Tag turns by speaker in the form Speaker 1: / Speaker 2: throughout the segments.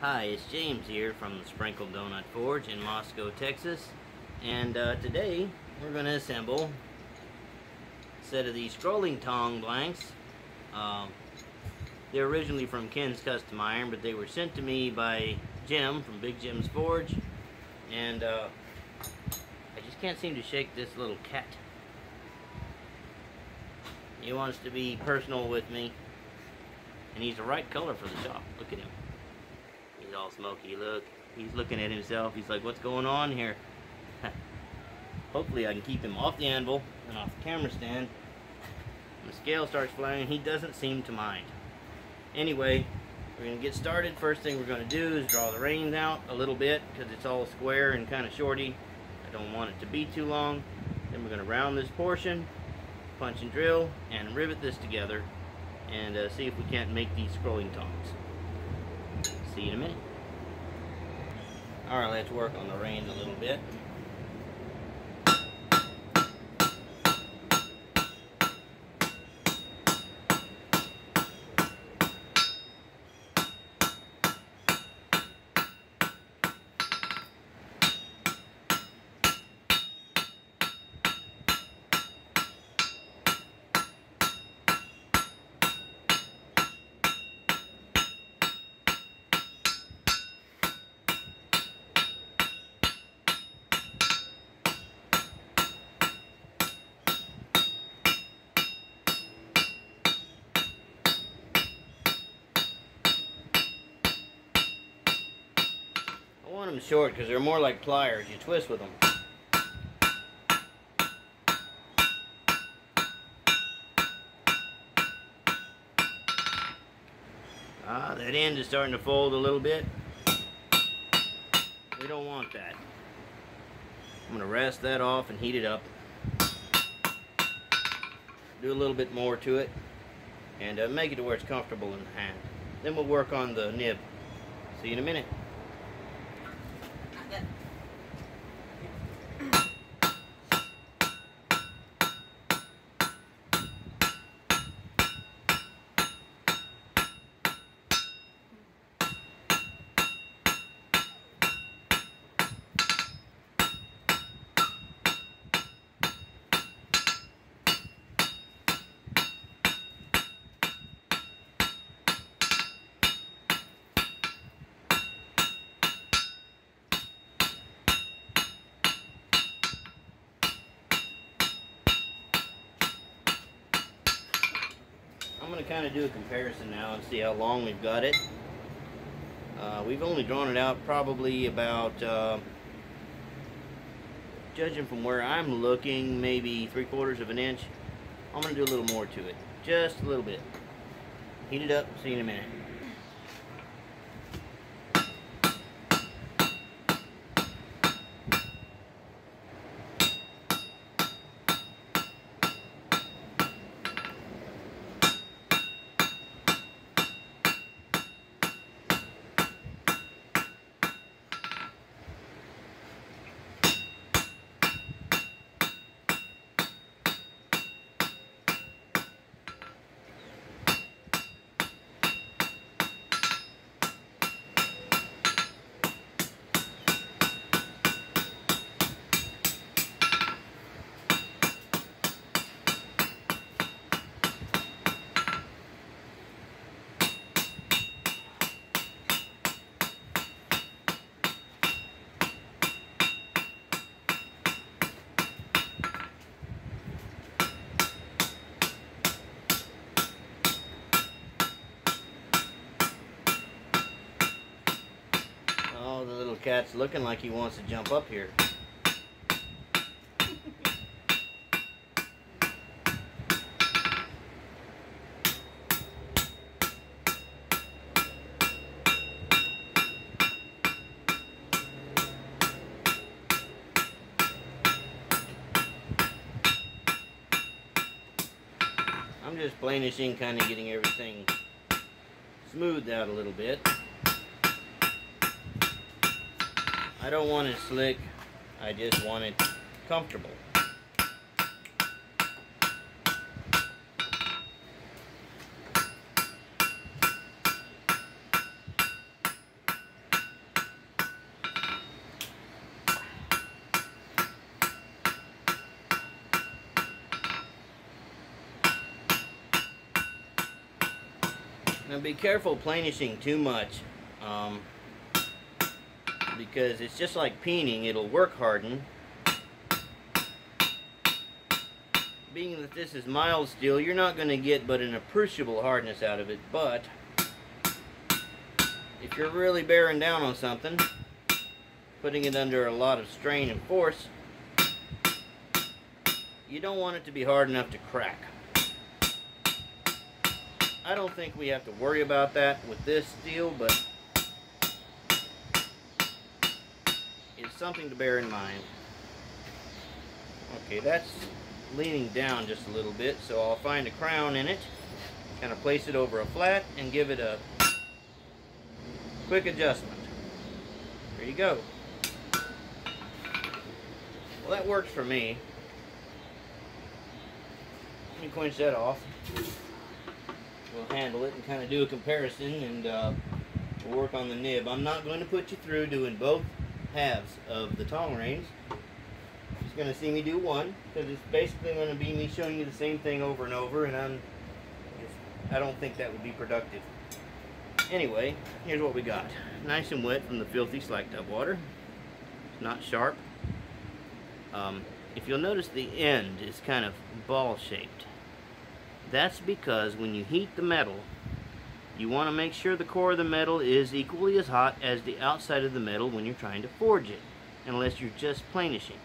Speaker 1: Hi, it's James here from the Sprinkled Donut Forge in Moscow, Texas. And today we're going to assemble a set of these scrolling tong blanks. They're originally from Ken's Custom Iron, but they were sent to me by Jim from Big Jim's Forge. And I just can't seem to shake this little cat. He wants to be personal with me. And he's the right color for the shop. Look at him. He's all smoky, look. He's looking at himself. He's like, what's going on here? Hopefully I can keep him off the anvil and off the camera stand. When the scale starts flying, he doesn't seem to mind. Anyway, we're going to get started. First thing we're going to do is draw the reins out a little bit because it's all square and kind of shorty. I don't want it to be too long. Then we're going to round this portion, punch and drill, and rivet this together and see if we can't make these scrolling tongs. See you in a minute. Alright, let's work on the reins a little bit. I want them short because they're more like pliers. You twist with them. That end is starting to fold a little bit. We don't want that. I'm going to rest that off and heat it up. Do a little bit more to it and make it to where it's comfortable in the hand. Then we'll work on the nib. See you in a minute. I'm going to kind of do a comparison now and see how long we've got it. We've only drawn it out probably about, judging from where I'm looking, maybe 3/4 of an inch. I'm going to do a little more to it. Just a little bit. Heat it up. See you in a minute. Oh, the little cat's looking like he wants to jump up here. I'm just blanishing, kind of getting everything smoothed out a little bit. I don't want it slick, I just want it comfortable. Now be careful planishing too much, because it's just like peening, it'll work harden. Being that this is mild steel, you're not going to get but an appreciable hardness out of it, but if you're really bearing down on something, putting it under a lot of strain and force, you don't want it to be hard enough to crack. I don't think we have to worry about that with this steel, but it's something to bear in mind. Okay, that's leaning down just a little bit, so I'll find a crown in it, kind of place it over a flat and give it a quick adjustment. There you go. Well, that works for me. Let me quench that off. We'll handle it and kind of do a comparison, and we'll work on the nib. I'm not going to put you through doing both halves of the tong reins. You're just going to see me do one, because it's basically going to be me showing you the same thing over and over, and I don't think that would be productive. Anyway, here's what we got. Nice and wet from the filthy slack tub water. It's not sharp. If you'll notice, the end is kind of ball shaped. That's because when you heat the metal, you want to make sure the core of the metal is equally as hot as the outside of the metal when you're trying to forge it, unless you're just planishing.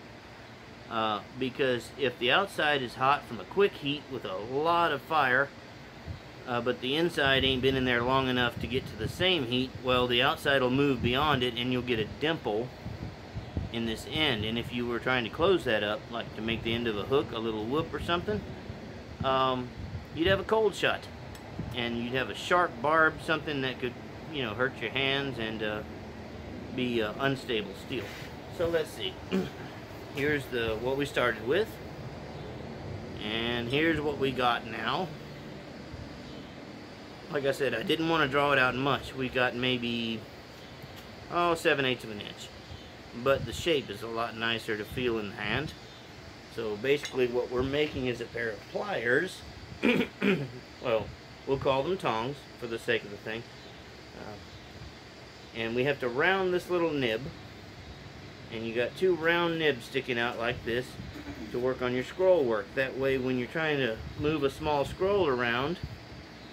Speaker 1: Because if the outside is hot from a quick heat with a lot of fire, but the inside ain't been in there long enough to get to the same heat, well, the outside will move beyond it and you'll get a dimple in this end. And if you were trying to close that up, like to make the end of a hook a little whoop or something, you'd have a cold shot, and you'd have a sharp barb, something that could, you know, hurt your hands and be unstable steel. So let's see. Here's what we started with, and here's what we got now. Like I said, I didn't want to draw it out much. We got maybe 7/8 of an inch, but the shape is a lot nicer to feel in the hand. So basically what we're making is a pair of pliers. Well, we'll call them tongs for the sake of the thing. And we have to round this little nib. And you got two round nibs sticking out like this to work on your scroll work. That way when you're trying to move a small scroll around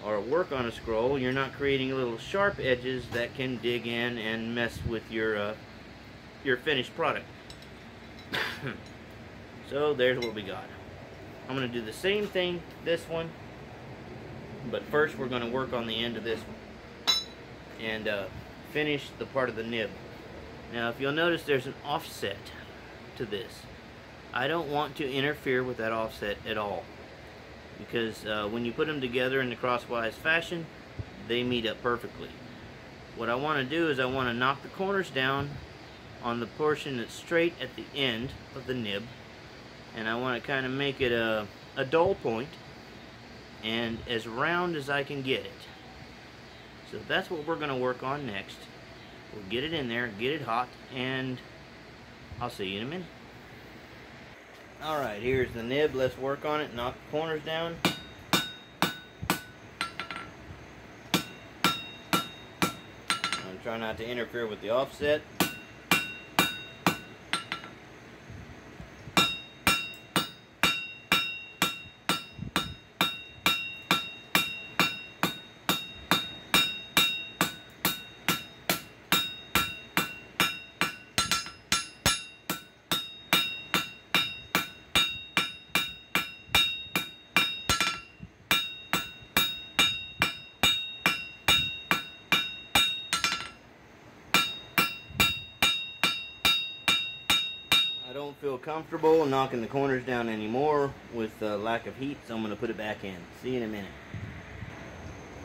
Speaker 1: or work on a scroll, you're not creating little sharp edges that can dig in and mess with your finished product. So there's what we got. I'm going to do the same thing this one, but first we're going to work on the end of this one and finish the part of the nib. Now if you'll notice, there's an offset to this. I don't want to interfere with that offset at all, because when you put them together in the crosswise fashion, they meet up perfectly. What I want to do is I want to knock the corners down on the portion that's straight at the end of the nib, and I want to kind of make it a dull point and as round as I can get it. So that's what we're going to work on next. We'll get it in there, get it hot, and I'll see you in a minute. Alright, here's the nib. Let's work on it, knock the corners down. I'm trying not to interfere with the offset. I don't feel comfortable knocking the corners down anymore with lack of heat, so I'm going to put it back in. See you in a minute.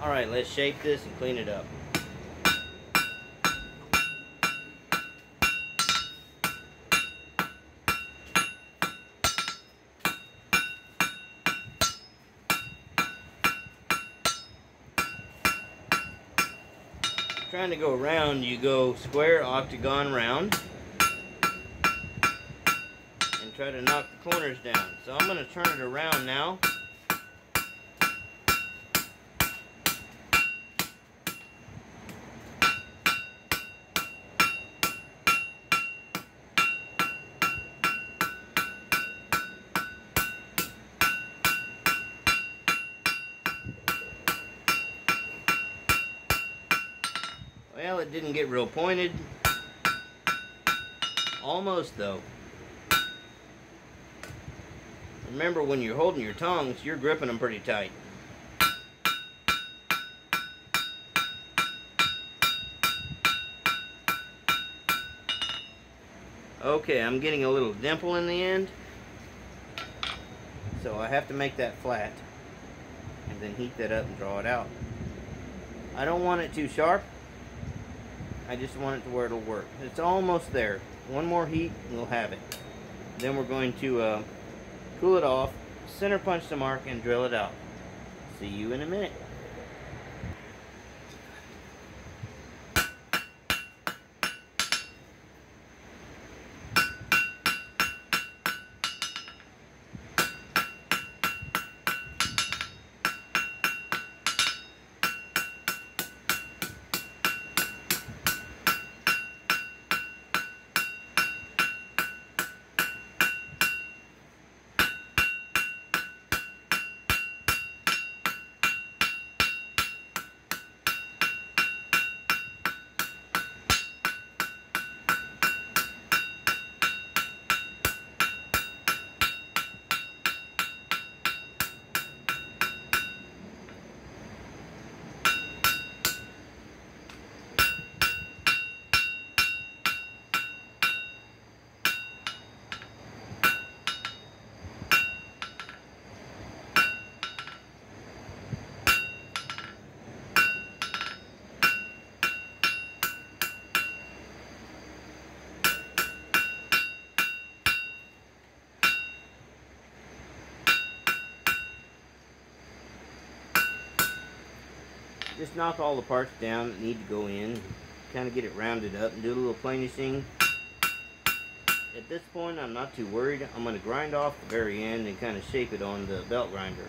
Speaker 1: Alright, let's shape this and clean it up. Trying to go round, you go square, octagon, round. Try to knock the corners down. So I'm going to turn it around now. Well, it didn't get real pointed. Almost though. Remember, when you're holding your tongs, you're gripping them pretty tight. Okay, I'm getting a little dimple in the end, so I have to make that flat and then heat that up and draw it out. I don't want it too sharp. I just want it to where it'll work. It's almost there. One more heat and we'll have it. Then we're going to cool it off, center punch the mark, and drill it out. See you in a minute. Just knock all the parts down that need to go in, kind of get it rounded up and do a little planishing. At this point, I'm not too worried. I'm going to grind off the very end and kind of shape it on the belt grinder.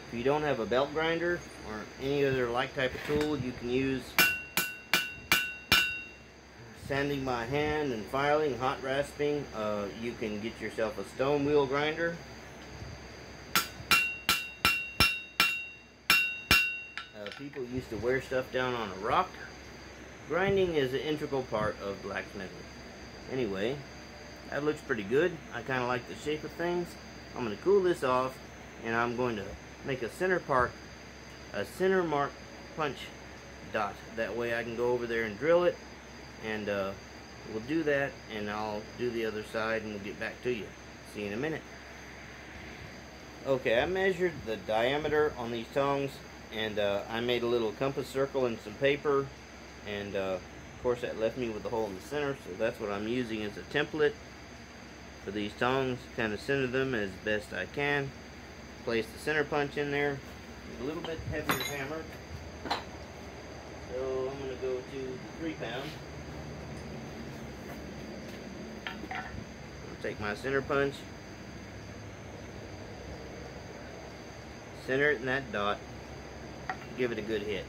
Speaker 1: If you don't have a belt grinder or any other like type of tool, you can use sanding by hand and filing, hot rasping. You can get yourself a stone wheel grinder. People used to wear stuff down on a rock. Grinding is an integral part of blacksmithing. Anyway, that looks pretty good. I kind of like the shape of things. I'm going to cool this off, and I'm going to make a center mark punch dot. That way I can go over there and drill it. And we'll do that, and I'll do the other side, and we'll get back to you. See you in a minute. Okay, I measured the diameter on these tongs, and I made a little compass circle and some paper, and of course that left me with a hole in the center, so that's what I'm using as a template for these tongs. Kind of center them as best I can. Place the center punch in there. A little bit heavier hammer, so I'm going to go to 3 pound. Take my center punch, center it in that dot, give it a good hit.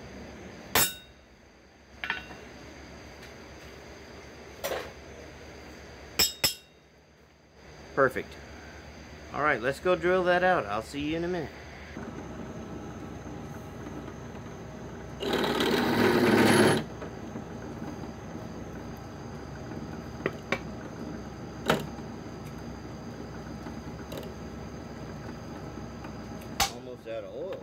Speaker 1: Perfect. Alright, let's go drill that out. I'll see you in a minute. Out of oil.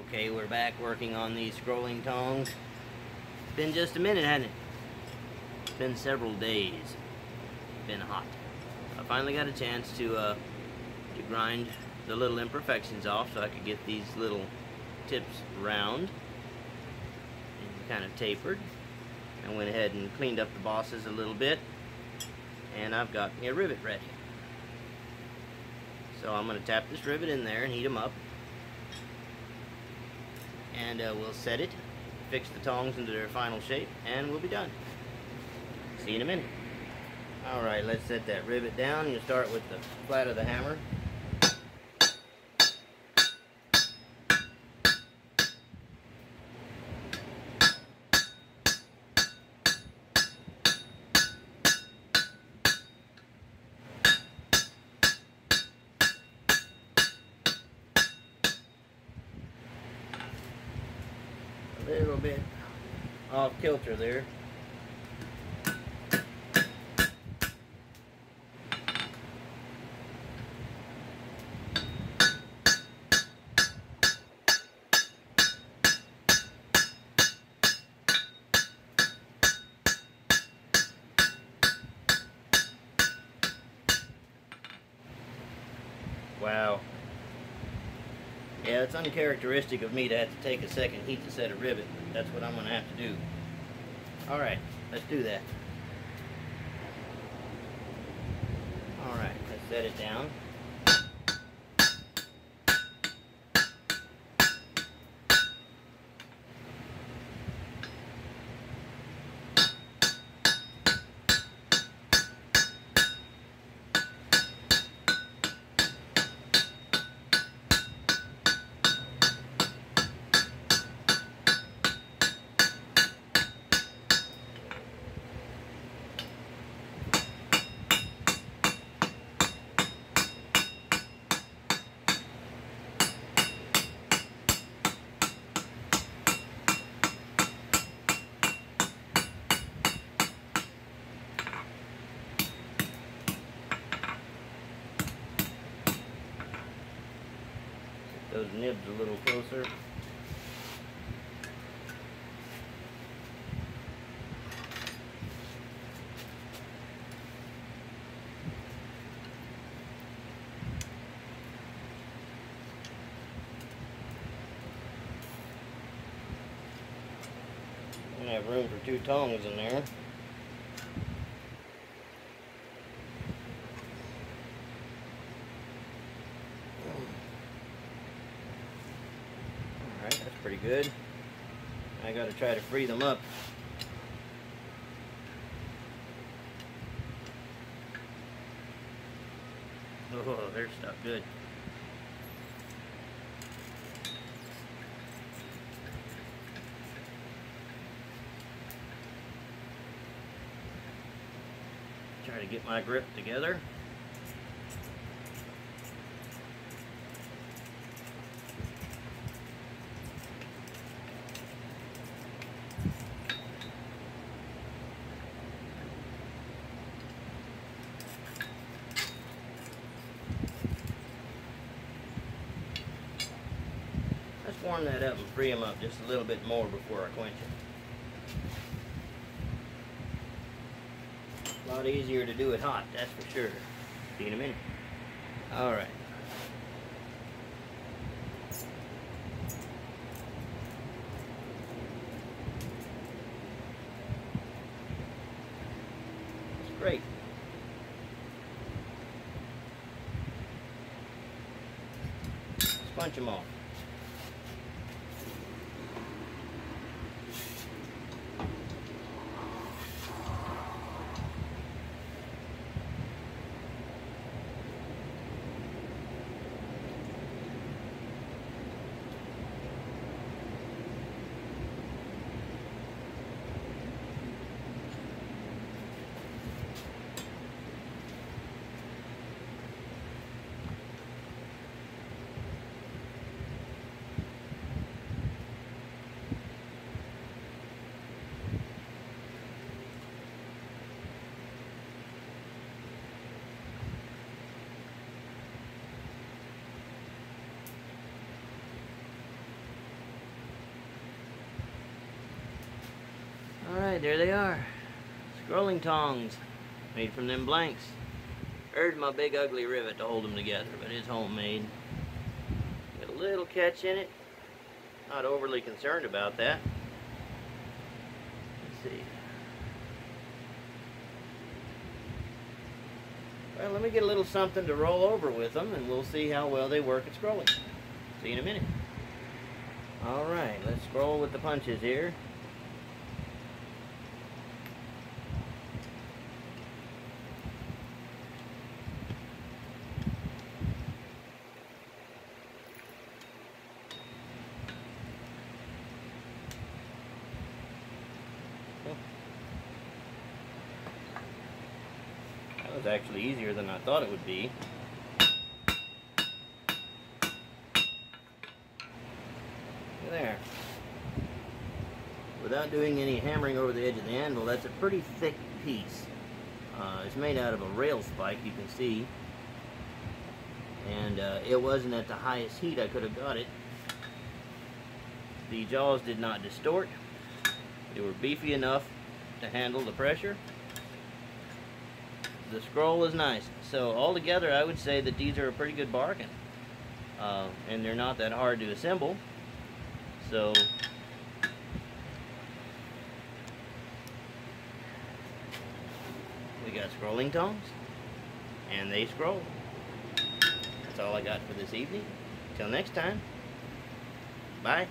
Speaker 1: Okay, we're back working on these scrolling tongs. It's been just a minute, hasn't it? It's been several days. It's been hot. I finally got a chance to grind the little imperfections off so I could get these little tips round and kind of tapered. I went ahead and cleaned up the bosses a little bit, and I've got me a rivet ready. So I'm going to tap this rivet in there and heat them up, and we'll set it, fix the tongs into their final shape, and we'll be done. See you in a minute. Alright, let's set that rivet down. You start with the flat of the hammer. A little bit off kilter there. Wow. Yeah, it's uncharacteristic of me to have to take a second heat to set a rivet, but that's what I'm going to have to do. Alright, let's do that. Alright, let's set it down. Those nibs a little closer. I'm gonna have room for 2 tongs in there. Alright, that's pretty good. I gotta try to free them up. Oh, they're stuck good. Try to get my grip together. Let's warm that up and free them up just a little bit more before I quench it. A lot easier to do it hot, that's for sure. See you in a minute. Alright. It's great. Let's punch them off. Alright, there they are. Scrolling tongs, made from them blanks. Urged my big ugly rivet to hold them together, but it's homemade. Got a little catch in it. Not overly concerned about that. Let's see. Well, let me get a little something to roll over with them, and we'll see how well they work at scrolling. See you in a minute. Alright, let's scroll with the punches here. That was actually easier than I thought it would be. There. Without doing any hammering over the edge of the handle, that's a pretty thick piece. It's made out of a rail spike, you can see. And it wasn't at the highest heat I could have got it. The jaws did not distort. They were beefy enough to handle the pressure. The scroll is nice. So altogether, I would say that these are a pretty good bargain. And they're not that hard to assemble. So we got scrolling tongs, and they scroll. That's all I got for this evening. Till next time, bye.